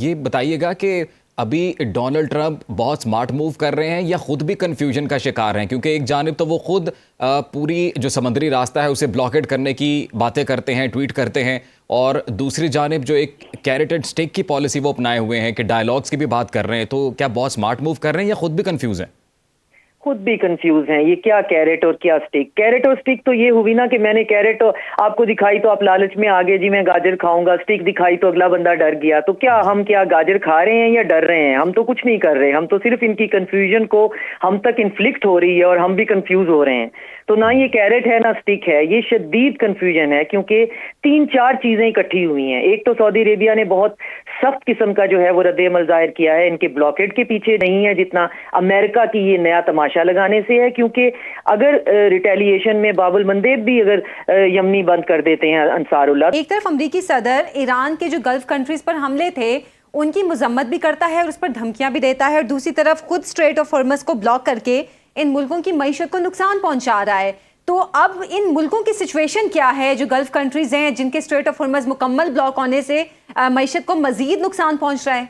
یہ بتائیے گا کہ ابھی ڈونلڈ ٹرمپ بہت سمارٹ موو کر رہے ہیں یا خود بھی کنفیوژن کا شکار ہیں؟ کیونکہ ایک جانب تو وہ خود پوری جو سمندری راستہ ہے اسے بلاکیڈ کرنے کی باتیں کرتے ہیں، ٹویٹ کرتے ہیں، اور دوسری جانب جو ایک کیرٹ اینڈ اسٹک کی پالیسی وہ اپنائے ہوئے ہیں کہ ڈائیلاگس کی بھی بات کر رہے ہیں. تو کیا بہت سمارٹ موو کر رہے ہیں یا خود بھی کنفیوز ہیں؟ خود بھی کنفیوز ہیں. یہ کیا کیرٹ اور کیا سٹک؟ کیرٹ اور سٹک تو یہ ہوئی نا کہ میں نے کیرٹ آپ کو دکھائی تو آپ لالچ میں آگے جی میں گاجر کھاؤں گا، سٹک دکھائی تو اگلا بندہ ڈر گیا. تو کیا ہم کیا گاجر کھا رہے ہیں یا ڈر رہے ہیں؟ ہم تو کچھ نہیں کر رہے، ہم تو صرف ان کی کنفیوژن کو ہم تک انفلکٹ ہو رہی ہے اور ہم بھی کنفیوز ہو رہے ہیں. تو نہ یہ کیرٹ ہے نہ سٹک ہے، یہ شدید کنفیوژن ہے کیونکہ 3-4 چیزیں اکٹھی ہوئی ہیں. ایک تو سعودی عربیہ نے بہت سخت قسم کا جو ہے وہ رد عمل ظاہر کیا ہے، ان کے بلاکیڈ کے پیچھے نہیں ہے جتنا امریکہ کی یہ نیا تماشا لگانے سے ہے. کیونکہ اگر ریٹیلیشن میں باب المندیب بھی اگر یمنی بند کر دیتے ہیں انصار اللہ. ایک طرف امریکی صدر ایران کے جو گلف کنٹریز پر حملے تھے ان کی مذمت بھی کرتا ہے اور اس پر دھمکیاں بھی دیتا ہے، اور دوسری طرف خود اسٹریٹ آف ہارمز کو بلاک کر کے ان ملکوں کی معیشت کو نقصان پہنچا رہا ہے. تو اب ان ملکوں کی سچویشن کیا ہے جو گلف کنٹریز ہیں جن کے اسٹریٹ آف ہارمز مکمل بلاک ہونے سے معیشت کو مزید نقصان پہنچ رہا ہے؟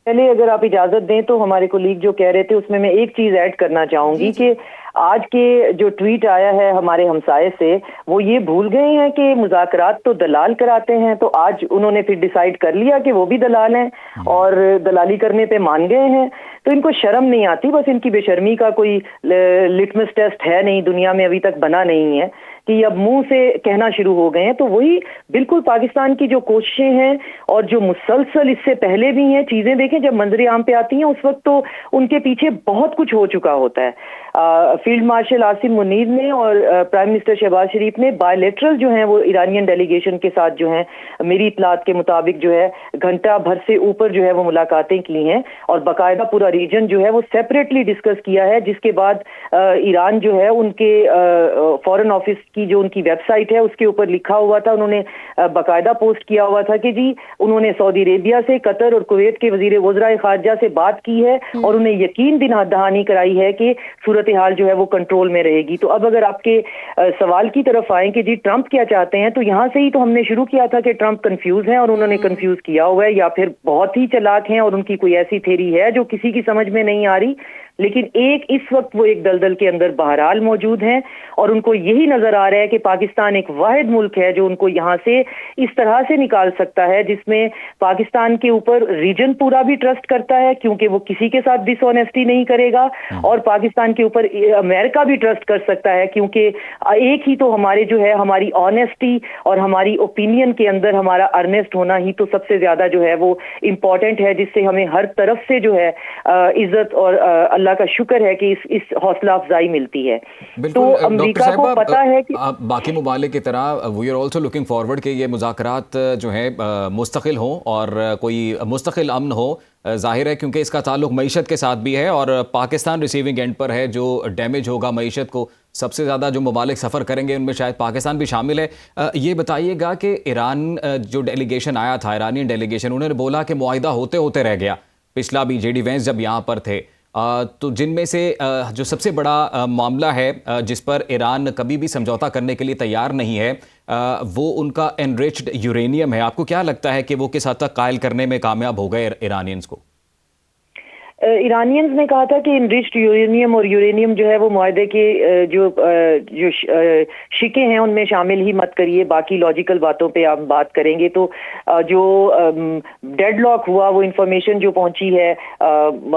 پہلے اگر آپ اجازت دیں تو ہمارے کولیگ جو کہہ رہے تھے اس میں ایک چیز ایڈ کرنا چاہوں گی کہ آج کے جو ٹویٹ آیا ہے ہمارے ہمسائے سے، وہ یہ بھول گئے ہیں کہ مذاکرات تو دلال کراتے ہیں. تو آج انہوں نے پھر ڈیسائیڈ کر لیا کہ وہ بھی دلال ہیں اور دلالی کرنے پہ مان گئے ہیں. تو ان کو شرم نہیں آتی، بس ان کی بے شرمی کا کوئی لٹمس ٹیسٹ ہے نہیں، دنیا میں ابھی تک بنا نہیں ہے کہ یہ اب منہ سے کہنا شروع ہو گئے ہیں. تو وہی بالکل پاکستان کی جو کوششیں ہیں اور جو مسلسل اس سے پہلے بھی ہیں چیزیں دیکھیں جب منظر عام پہ آتی ہیں اس وقت تو ان کے پیچھے بہت کچھ ہو چکا ہوتا ہے. فیلڈ مارشل عاصم منیر نے اور پرائم منسٹر شہباز شریف نے بائیلیٹرل جو ہیں وہ ایرانین ڈیلیگیشن کے ساتھ جو ہیں میری اطلاعات کے مطابق جو ہے گھنٹہ بھر سے اوپر جو ہے وہ ملاقاتیں کی ہیں اور باقاعدہ پورا ریجن جو ہے وہ سیپریٹلی ڈسکس کیا ہے. جس کے بعد ایران جو ہے ان کے فارن آفس کی جو ان کی ویب سائٹ ہے اس کے اوپر لکھا ہوا تھا، انہوں نے باقاعدہ پوسٹ کیا ہوا تھا کہ جی انہوں نے سعودی عربیہ سے، قطر اور کویت کے وزیر وزراء خارجہ سے بات کی ہے اور انہیں یقین دہانی کرائی ہے کہ صورتحال جو ہے وہ کنٹرول میں رہے گی. تو اب اگر آپ کے سوال کی طرف آئیں کہ جی ٹرمپ کیا چاہتے ہیں، تو یہاں سے ہی تو ہم نے شروع کیا تھا کہ ٹرمپ کنفیوز ہیں اور انہوں نے کنفیوز کیا ہوا ہے یا پھر بہت ہی چلاک ہیں اور ان کی کوئی ایسی تھیری ہے جو کسی کی سمجھ میں نہیں آ رہی. لیکن اس وقت وہ ایک دلدل کے اندر بہرحال موجود ہیں اور ان کو یہی نظر آ رہا ہے کہ پاکستان ایک واحد ملک ہے جو ان کو یہاں سے اس طرح سے نکال سکتا ہے جس میں پاکستان کے اوپر ریجن پورا بھی ٹرسٹ کرتا ہے کیونکہ وہ کسی کے ساتھ ڈس آنیسٹی نہیں کرے گا، اور پاکستان کے اوپر امریکہ بھی ٹرسٹ کر سکتا ہے کیونکہ ایک ہی تو ہمارے جو ہے ہماری آنیسٹی اور ہماری اوپینین کے اندر ہمارا ارنیسٹ ہونا ہی تو سب سے زیادہ جو ہے وہ امپورٹنٹ ہے، جس سے ہمیں ہر طرف سے جو ہے عزت اور اللہ کا شکر ہے کہ اس حوصلہ افزائی ملتی ہے. تو امریکہ کو پتا ہے کہ باقی ممالک کی طرح we are also looking forward کہ یہ مذاکرات جو ہے مستقل ہوں اور کوئی مستقل امن ہو. ظاہر ہے کیونکہ اس کا تعلق معیشت کے ساتھ بھی ہے اور پاکستان ریسیونگ اینڈ پر ہے، جو ڈیمیج ہوگا معیشت کو سب سے زیادہ جو ممالک سفر کریں گے ان میں شاید پاکستان بھی شامل ہے. یہ بتائیے گا کہ ایران جو ڈیلیگیشن آیا تھا، ایرانی ڈیلیگیشن، انہوں نے بولا کہ معاہدہ ہوتے ہوتے رہ گیا. پچھلا بھی جے ڈی وینس جب یہاں پر تھے تو جن میں سے جو سب سے بڑا معاملہ ہے جس پر ایران کبھی بھی سمجھوتا کرنے کے لیے تیار نہیں ہے وہ ان کا انریچڈ یورینیم ہے. آپ کو کیا لگتا ہے کہ وہ کس حد تک قائل کرنے میں کامیاب ہو گئے ایرانینز کو؟ ایرانینز نے کہا تھا کہ انریچڈ یورینیم اور یورینیم جو ہے وہ معاہدے کے جو شکیں ہیں ان میں شامل ہی مت کریے، باقی لاجیکل باتوں پہ آپ بات کریں گے. تو جو ڈیڈ لاک ہوا وہ انفارمیشن جو پہنچی ہے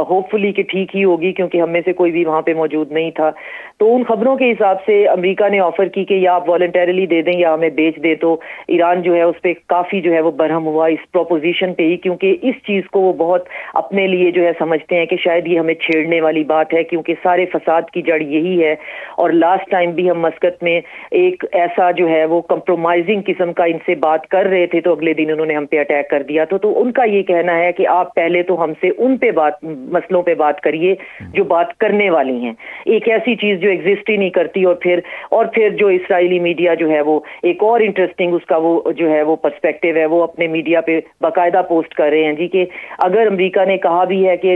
ہوپ فلی کہ ٹھیک ہی ہوگی کیونکہ ہم میں سے کوئی بھی وہاں پہ موجود نہیں تھا. تو ان خبروں کے حساب سے امریکہ نے آفر کی کہ یا آپ والنٹیرلی دے دیں یا ہمیں بیچ دے. تو ایران جو ہے اس پہ کافی جو ہے وہ برہم ہوا اس پروپوزیشن پہ ہی، کیونکہ اس چیز کو وہ بہت اپنے لیے جو ہے سمجھتے ہیں کہ شاید یہ ہمیں چھیڑنے والی بات ہے کیونکہ سارے فساد کی جڑ یہی ہے. اور لاسٹ ٹائم بھی ہم مسقط میں ایک ایسا جو ہے وہ کمپرومائزنگ قسم کا ان سے بات کر رہے تھے تو اگلے دن انہوں نے ہم پہ اٹیک کر دیا. تو ان کا یہ کہنا ہے کہ آپ پہلے تو ہم سے ان پہ مسئلوں پہ بات کریے جو بات کرنے والی ہیں. ایک ایسی چیز جو ایگزسٹ ہی نہیں کرتی اور پھر جو اسرائیلی میڈیا جو ہے وہ ایک اور انٹرسٹنگ اس کا وہ جو ہے وہ پرسپیکٹیو ہے، وہ اپنے میڈیا پہ باقاعدہ پوسٹ کر رہے ہیں جی کہ اگر امریکہ نے کہا بھی ہے کہ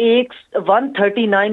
139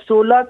16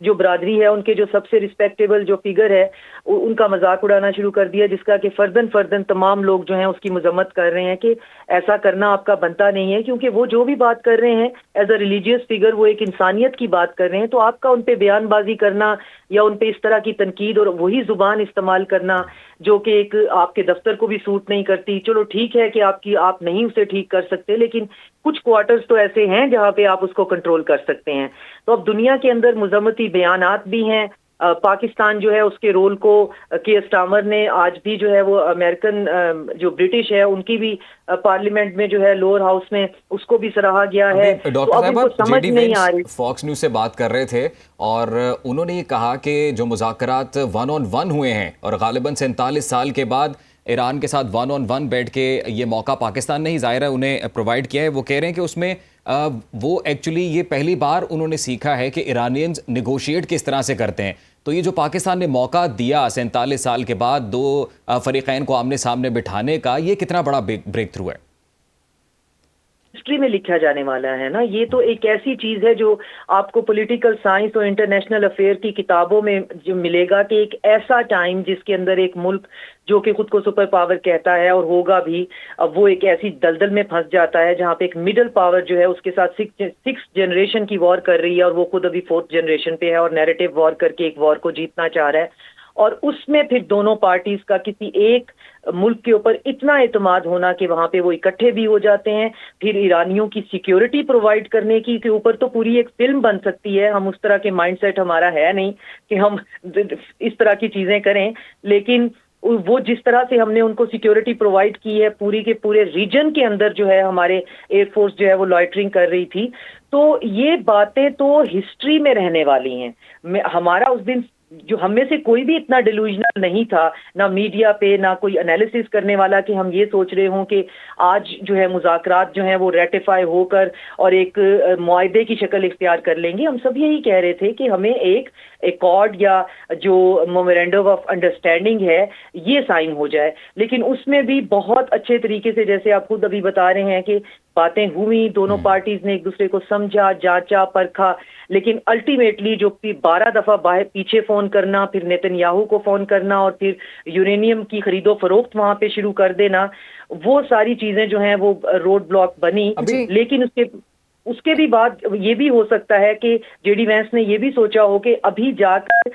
جو برادری ہے ان کے جو سب سے رسپیکٹیبل جو فگر ہے ان کا مذاق اڑانا شروع کر دیا، جس کا کہ فردن تمام لوگ جو ہیں اس کی مذمت کر رہے ہیں کہ ایسا کرنا آپ کا بنتا نہیں ہے، کیونکہ وہ جو بھی بات کر رہے ہیں ایز اے ریلیجیس فگر، وہ ایک انسانیت کی بات کر رہے ہیں، تو آپ کا ان پہ بیان بازی کرنا یا ان پہ اس طرح کی تنقید اور وہی زبان استعمال کرنا جو کہ ایک آپ کے دفتر کو بھی سوٹ نہیں کرتی. چلو ٹھیک ہے کہ آپ نہیں اسے ٹھیک کر سکتے، لیکن کچھ کوارٹرز تو ایسے ہیں جہاں پہ آپ اس کو کنٹرول کر سکتے ہیں. تو اب دنیا کے اندر مذمتی بیانات بھی ہیں. پاکستان جو ہے اس کے رول کو کے اسٹامر نے آج بھی جو ہے وہ امریکن جو برٹش ہے ان کی بھی پارلیمنٹ میں جو ہے لوور ہاؤس میں اس کو بھی سراہا گیا ہے. ڈاکٹر صاحبہ، جے ڈی نہیں آ رہی. وینس فاکس نیوز سے بات کر رہے تھے اور انہوں نے یہ کہا کہ جو مذاکرات 1 on 1 ہوئے ہیں اور غالباً 47 سال کے بعد ایران کے ساتھ 1 on 1 بیٹھ کے یہ موقع پاکستان نے ہی ظاہرہ انہیں پرووائڈ کیا ہے. وہ کہہ رہے ہیں کہ اس میں وہ ایکچولی یہ پہلی بار انہوں نے سیکھا ہے کہ ایرانینز نیگوشیٹ کس طرح سے کرتے ہیں. تو یہ جو پاکستان نے موقع دیا 47 سال کے بعد دو فریقین کو آمنے سامنے بٹھانے کا، یہ کتنا بڑا بریک تھرو ہے؟ ہسٹری میں لکھا جانے والا ہے نا. یہ تو ایک ایسی چیز ہے جو آپ کو پولیٹیکل سائنس اور انٹرنیشنل افیئر کی کتابوں میں جو ملے گا کہ ایک ایسا ٹائم جس کے اندر ایک ملک جو کہ خود کو سپر پاور کہتا ہے اور ہوگا بھی، اب وہ ایک ایسی دلدل میں پھنس جاتا ہے جہاں پہ ایک مڈل پاور جو ہے اس کے ساتھ 6 جنریشن کی وار کر رہی ہے اور وہ خود ابھی 4th جنریشن پہ ہے اور نیریٹو وار کر کے ایک وار کو جیتنا چاہ رہا ہے. اور اس میں پھر دونوں پارٹیز کا کسی ایک ملک کے اوپر اتنا اعتماد ہونا کہ وہاں پہ وہ اکٹھے بھی ہو جاتے ہیں. پھر ایرانیوں کی سیکیورٹی پرووائڈ کرنے کی کے اوپر تو پوری ایک فلم بن سکتی ہے. ہم اس طرح کے مائنڈ سیٹ ہمارا ہے نہیں کہ ہم اس طرح کی چیزیں کریں، لیکن وہ جس طرح سے ہم نے ان کو سیکیورٹی پرووائڈ کی ہے پوری کے پورے ریجن کے اندر جو ہے ہمارے ایئر فورس جو ہے وہ لائٹرنگ کر رہی تھی. تو یہ باتیں تو ہسٹری میں رہنے والی ہیں. ہمارا اس دن جو ہم میں سے کوئی بھی اتنا ڈیلوژنل نہیں تھا، نہ میڈیا پہ نہ کوئی انالیسس کرنے والا، کہ ہم یہ سوچ رہے ہوں کہ آج جو ہے مذاکرات جو ہیں وہ ریٹیفائی ہو کر اور ایک معاہدے کی شکل اختیار کر لیں گے. ہم سب یہی کہہ رہے تھے کہ ہمیں ایک ایکارڈ یا جو میمورینڈم آف انڈرسٹینڈنگ ہے یہ سائن ہو جائے. لیکن اس میں بھی بہت اچھے طریقے سے، جیسے آپ خود ابھی بتا رہے ہیں کہ باتیں ہوئی، دونوں پارٹیز نے ایک دوسرے کو سمجھا، جانچا، پرکھا، لیکن الٹیمیٹلی جو 12 دفعہ پیچھے فون کرنا، پھر نیتن یاہو کو فون کرنا اور پھر یورینیم کی خرید و فروخت وہاں پہ شروع کر دینا، وہ ساری چیزیں جو ہیں وہ روڈ بلاک بنی. لیکن اس کے بھی بعد یہ بھی ہو سکتا ہے کہ جے ڈی وینس نے یہ بھی سوچا ہو کہ ابھی جا کر